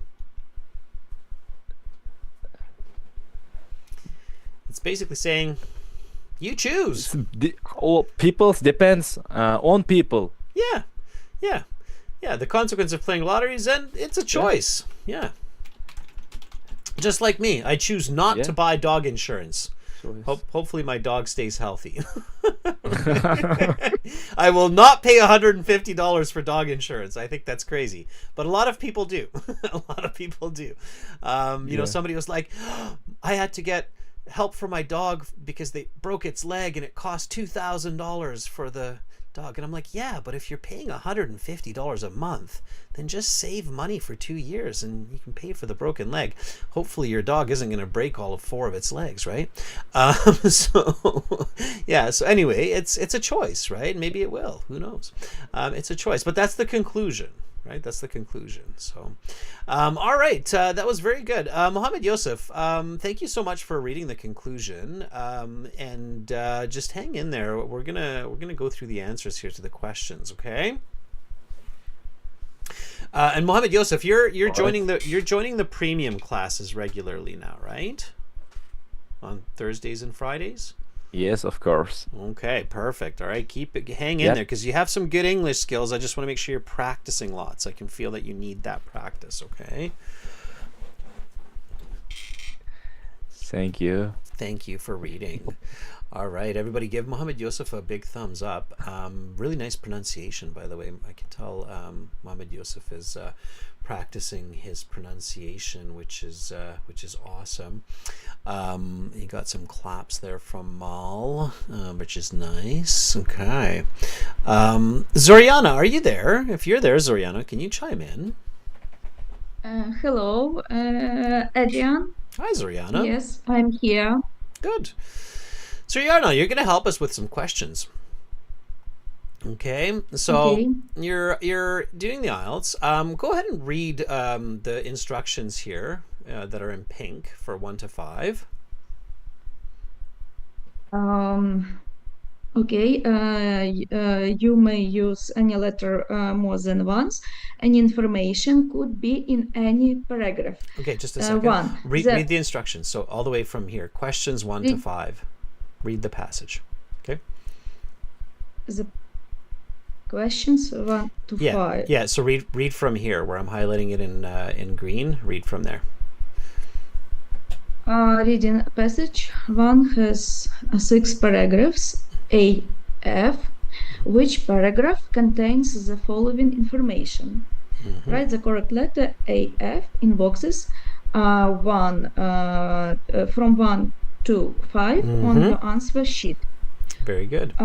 It's basically saying you choose. All people depends on people. Yeah. The consequence of playing lotteries, and it's a choice. Yeah. Just like me, I choose not to buy dog insurance. Hopefully my dog stays healthy. I will not pay $150 for dog insurance. I think that's crazy. But a lot of people do. A lot of people do. You know, somebody was like, I had to get help for my dog because they broke its leg and it cost $2,000 for the dog. And I'm like, yeah, but if you're paying $150 a month, then just save money for 2 years and you can pay for the broken leg. Hopefully your dog isn't going to break all 4 of its legs, right? So anyway, it's a choice, right? Maybe it will. Who knows? It's a choice, but that's the conclusion. Right, that's the conclusion. So, all right, that was very good, Mohammed Yosef. Thank you so much for reading the conclusion, and just hang in there. We're gonna go through the answers here to the questions, okay? And Mohammed Yosef, you're joining the premium classes regularly now, right? On Thursdays and Fridays. Yes, of course. Okay, perfect. All right, hang in Yep. there because you have some good English skills. I just want to make sure you're practicing lots. I can feel that you need that practice, okay? Thank you. Thank you for reading. All right, everybody give Mohammed Yusuf a big thumbs up. Really nice pronunciation, by the way. I can tell Mohammed Yusuf is practicing his pronunciation, which is awesome. He got some claps there from Mal, which is nice. Okay. Zoriana, are you there? If you're there, Zoriana, can you chime in? Hello, Adrian. Hi, Zoriana. Yes, I'm here. Good. Zoriana, you're going to help us with some questions. Okay, so Okay. you're doing the IELTS. Go ahead and read the instructions here that are in pink for 1 to 5. Okay. You may use any letter more than once. Any information could be in any paragraph. Okay, just a second. One. Read the instructions. So all the way from here, questions 1 to Read- 5. Read the passage. Okay. The questions 1 to 5. Yeah. So read from here, where I'm highlighting it in green. Read from there. Reading passage 1 has 6 paragraphs. A, F. Which paragraph contains the following information? Write the correct letter A, F in boxes from 1 to 5 on your answer sheet. Very good.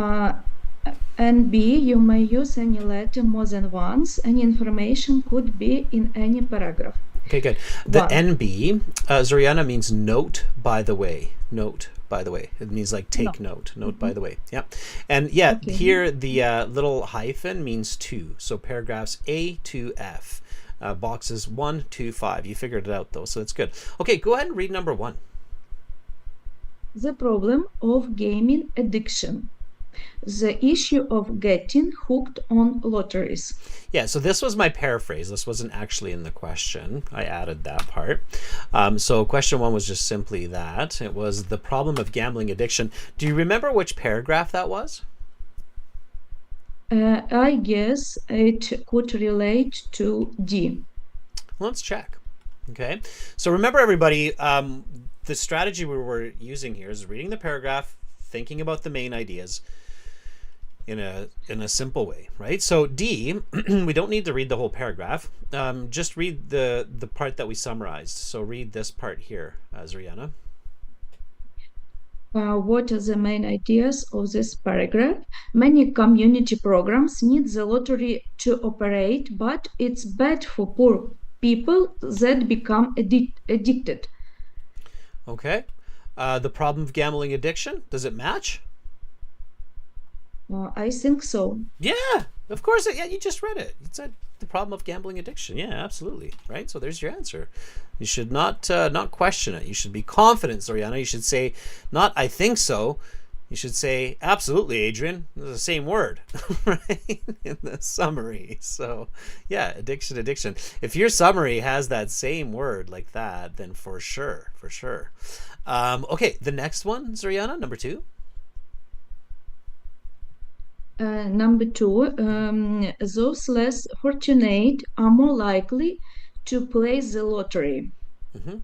And B, you may use any letter more than once. Any information could be in any paragraph. Okay, good. The One. NB, Zoriana, means note by the way. Note by the way. It means like take note. Note by the way. Yeah. And yeah, Okay. here the little hyphen means 2. So paragraphs A to F. Boxes 1 to 5. You figured it out though, so that's good. Okay, go ahead and read number 1. The problem of gaming addiction. The issue of getting hooked on lotteries. Yeah, so this was my paraphrase. This wasn't actually in the question. I added that part. So question 1 was just simply that. It was the problem of gambling addiction. Do you remember which paragraph that was? I guess it could relate to D. Let's check. Okay, so remember everybody, the strategy we were using here is reading the paragraph, thinking about the main ideas in a simple way, right? So D, we don't need to read the whole paragraph. Just read the part that we summarized. So read this part here, Zoriana. What are the main ideas of this paragraph? Many community programs need the lottery to operate, but it's bad for poor people that become addicted. Okay. The problem of gambling addiction, does it match? I think so. Yeah, of course. Yeah, you just read it. It said the problem of gambling addiction. Yeah, absolutely. Right. So there's your answer. You should not question it. You should be confident, Zoriana. You should say, not I think so. You should say, absolutely, Adrian. It's the same word, right? In the summary. So yeah, addiction. If your summary has that same word like that, then for sure. Okay, the next one, Zoriana, number 2. Number 2, those less fortunate are more likely to play the lottery. It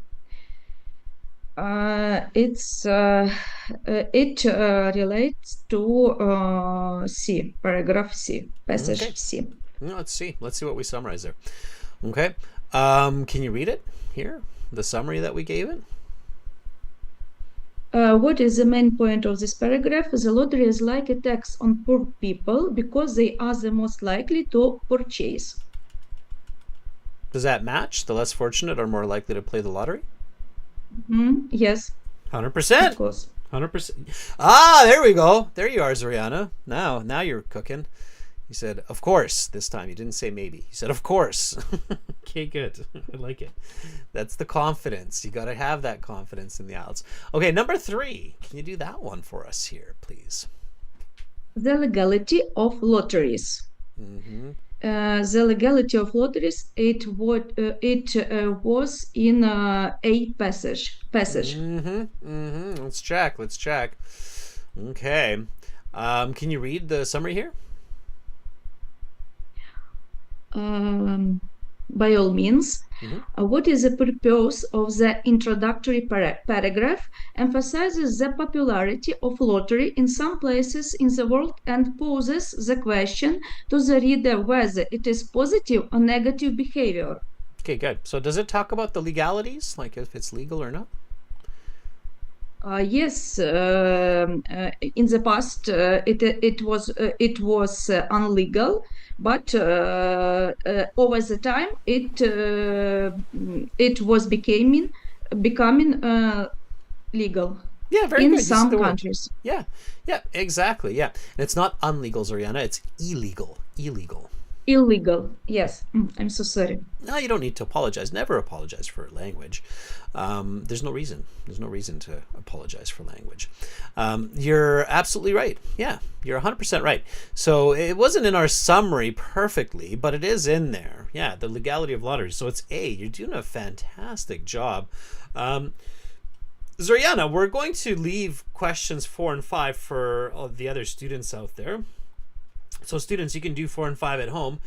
relates to C, paragraph C, passage Okay. C. Let's see what we summarize there. Okay. Can you read it here? The summary that we gave it? What is the main point of this paragraph? The lottery is like a tax on poor people because they are the most likely to purchase. Does that match? The less fortunate are more likely to play the lottery? Yes, 100%. of course. 100%. Ah, there we go. There you are, Zoriana. Now you're cooking. You said, of course, this time. You didn't say maybe. You said, of course. Okay, good. I like it. That's the confidence. You got to have that confidence in the IELTS. Okay, number 3. Can you do that one for us here, please? The legality of lotteries. The legality of lotteries, it was in a passage. Let's check. Okay. Can you read the summary here? By all means. Mhm. What is the purpose of the introductory paragraph? Emphasizes the popularity of lottery in some places in the world and poses the question to the reader whether it is positive or negative behavior. Okay, good. So does it talk about the legalities, like if it's legal or not? Yes, in the past it was illegal, but over the time it was becoming legal Yeah, very in good. You see some the word. countries. Yeah, yeah, exactly. Yeah, and it's not unlegal, Zoriana. It's illegal. Illegal. Illegal, yes. I'm so sorry. No, you don't need to apologize. Never apologize for language. There's no reason. There's no reason to apologize for language. You're absolutely right. Yeah, you're 100% right. So it wasn't in our summary perfectly, but it is in there. Yeah, the legality of lottery. So it's A. You're doing a fantastic job. Zoriana, we're going to leave questions 4 and 5 for all the other students out there. So students, you can do 4 and 5 at home.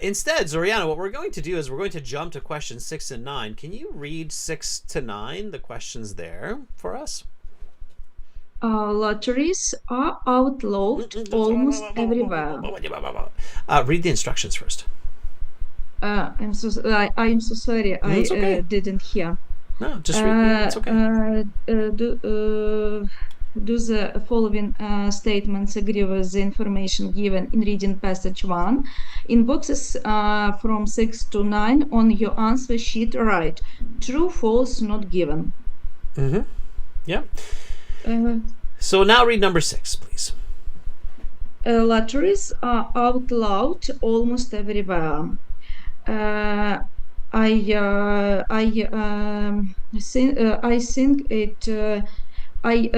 Instead, Zoriana, what we're going to do is we're going to jump to questions 6 and 9. Can you read 6 to 9, the questions there for us? Lotteries are outlawed almost everywhere. Read the instructions first. I'm so sorry. I It's okay. didn't hear. No, just read. It's okay. Do the following statements agree with the information given in reading passage 1? In boxes from 6 to 9 on your answer sheet, write true, false, not given. Mm-hmm. Yeah. So now read number 6, please. Lotteries are outlawed almost everywhere. I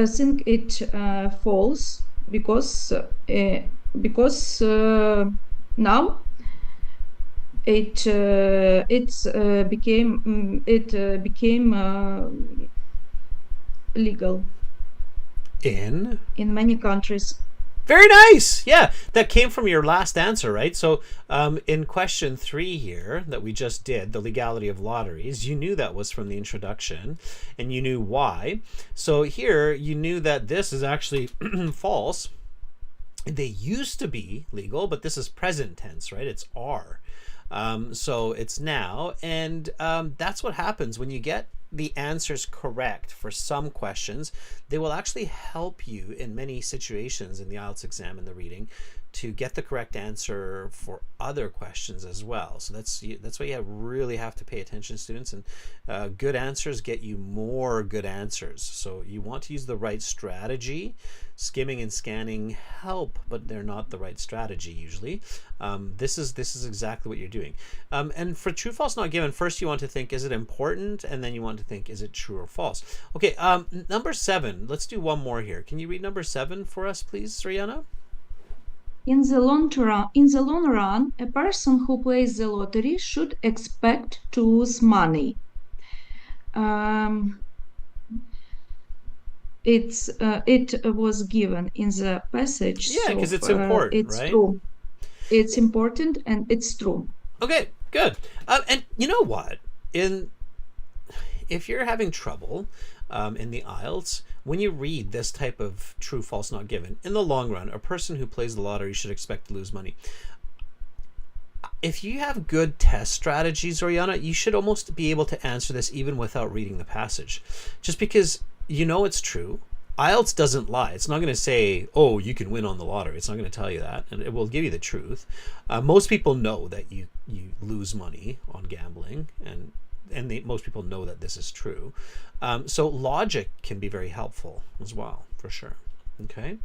think it false because now it became legal In many countries. Very nice. Yeah, that came from your last answer, right? So in question 3 here that we just did, the legality of lotteries, you knew that was from the introduction and you knew why. So here you knew that this is actually false. They used to be legal, but this is present tense, right? It's are. So it's now. And that's what happens when you get the answers correct for some questions. They will actually help you in many situations in the IELTS exam and the reading to get the correct answer for other questions as well. So that's why you really have to pay attention, students, and good answers get you more good answers. So you want to use the right strategy. Skimming and scanning help, but they're not the right strategy usually. This is exactly what you're doing. And for true, false, not given, first you want to think, is it important? And then you want to think, is it true or false? Okay, number 7. Let's do one more here. Can you read number 7 for us, please, Rihanna? In the long run, a person who plays the lottery should expect to lose money. It was given in the passage. Yeah, because it's important, it's right? True. It's important and it's true. Okay, good. And you know what? If you're having trouble in the IELTS, when you read this type of true, false, not given, in the long run, a person who plays the lottery should expect to lose money. If you have good test strategies, Oriana, you should almost be able to answer this even without reading the passage. Just because you know it's true. IELTS doesn't lie. It's not going to say, oh, you can win on the lottery. It's not going to tell you that. And it will give you the truth. Most people know that you lose money on gambling. And most people know that this is true. So logic can be very helpful as well, for sure. Okay.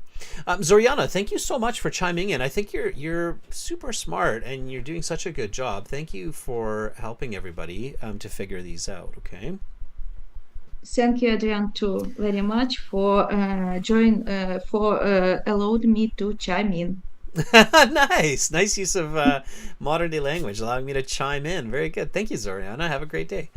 Zoriana, thank you so much for chiming in. I think you're super smart and you're doing such a good job. Thank you for helping everybody to figure these out. Okay. Thank you, Adrian, too, very much for allowed me to chime in. Nice use of modern day language, allowing me to chime in. Very good. Thank you, Zoriana. Have a great day.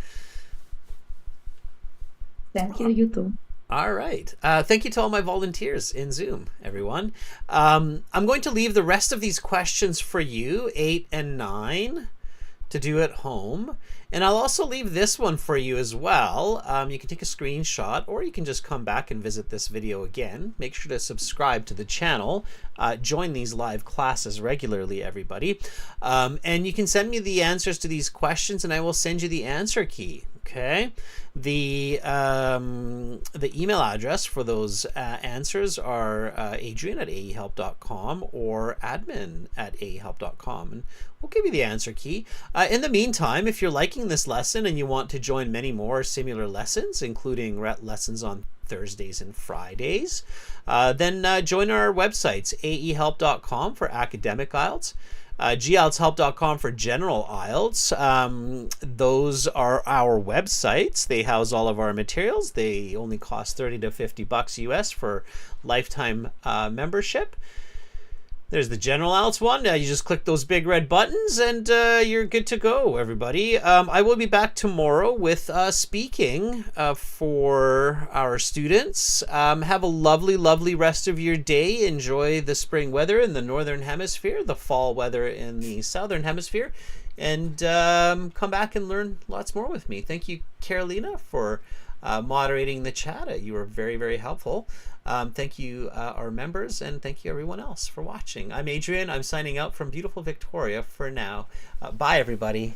Thank you, you too. All right. Thank you to all my volunteers in Zoom, everyone. I'm going to leave the rest of these questions for you, 8 and 9, to do at home. And I'll also leave this one for you as well. You can take a screenshot, or you can just come back and visit this video again. Make sure to subscribe to the channel. Join these live classes regularly, everybody. And you can send me the answers to these questions, and I will send you the answer key. Okay, the email address for those answers are adrian@aehelp.com or admin@aehelp.com, and we'll give you the answer key. In the meantime, if you're liking this lesson and you want to join many more similar lessons, including lessons on Thursdays and Fridays, then join our websites, aehelp.com for academic IELTS, gieltshelp.com for general IELTS. Those are our websites. They house all of our materials. They only cost $30 to $50 US for lifetime membership. There's the general IELTS one. You just click those big red buttons and you're good to go, everybody. I will be back tomorrow with speaking for our students. Have a lovely, lovely rest of your day. Enjoy the spring weather in the northern hemisphere, the fall weather in the southern hemisphere, and come back and learn lots more with me. Thank you, Carolina, for moderating the chat. You were very, very helpful. Thank you, our members, and thank you everyone else for watching. I'm Adrian. I'm signing out from beautiful Victoria for now. Bye, everybody.